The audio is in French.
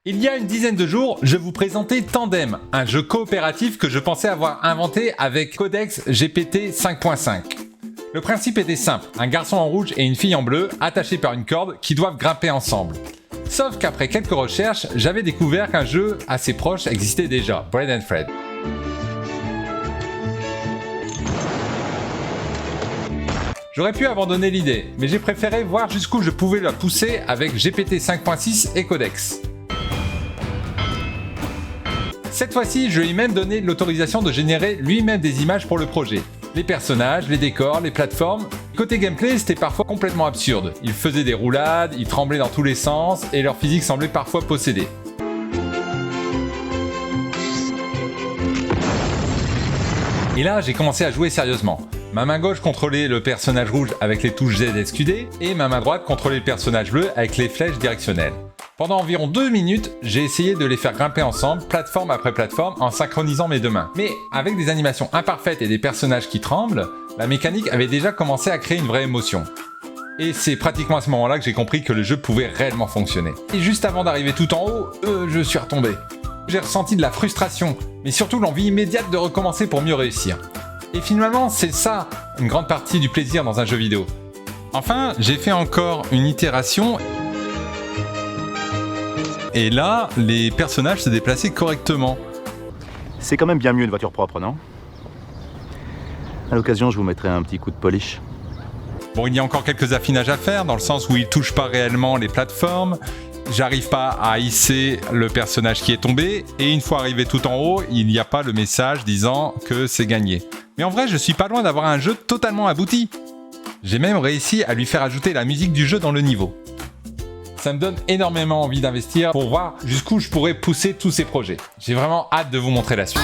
Il y a une dizaine de jours, je vous présentais Tandem, un jeu coopératif que je pensais avoir inventé avec Codex GPT 5.5. Le principe était simple, un garçon en rouge et une fille en bleu attachés par une corde qui doivent grimper ensemble. Sauf qu'après quelques recherches, j'avais découvert qu'un jeu assez proche existait déjà, Bread and Fred. J'aurais pu abandonner l'idée, mais j'ai préféré voir jusqu'où je pouvais la pousser avec GPT 5.6 et Codex. Cette fois-ci, je lui ai même donné l'autorisation de générer lui-même des images pour le projet. Les personnages, les décors, les plateformes. Côté gameplay, c'était parfois complètement absurde. Ils faisaient des roulades, ils tremblaient dans tous les sens, et leur physique semblait parfois possédée. Et là, j'ai commencé à jouer sérieusement. Ma main gauche contrôlait le personnage rouge avec les touches Z et SQD, et ma main droite contrôlait le personnage bleu avec les flèches directionnelles. Pendant environ 2 minutes, j'ai essayé de les faire grimper ensemble, plateforme après plateforme, en synchronisant mes deux mains. Mais avec des animations imparfaites et des personnages qui tremblent, la mécanique avait déjà commencé à créer une vraie émotion. Et c'est pratiquement à ce moment-là que j'ai compris que le jeu pouvait réellement fonctionner. Et juste avant d'arriver tout en haut, je suis retombé. J'ai ressenti de la frustration, mais surtout l'envie immédiate de recommencer pour mieux réussir. Et finalement, c'est ça, une grande partie du plaisir dans un jeu vidéo. Enfin, j'ai fait encore une itération. Et là, les personnages se déplaçaient correctement. C'est quand même bien mieux une voiture propre, non? À l'occasion, je vous mettrai un petit coup de polish. Bon, il y a encore quelques affinages à faire, dans le sens où il touche pas réellement les plateformes. J'arrive pas à hisser le personnage qui est tombé. Et une fois arrivé tout en haut, il n'y a pas le message disant que c'est gagné. Mais en vrai, je suis pas loin d'avoir un jeu totalement abouti. J'ai même réussi à lui faire ajouter la musique du jeu dans le niveau. Ça me donne énormément envie d'investir pour voir jusqu'où je pourrais pousser tous ces projets. J'ai vraiment hâte de vous montrer la suite.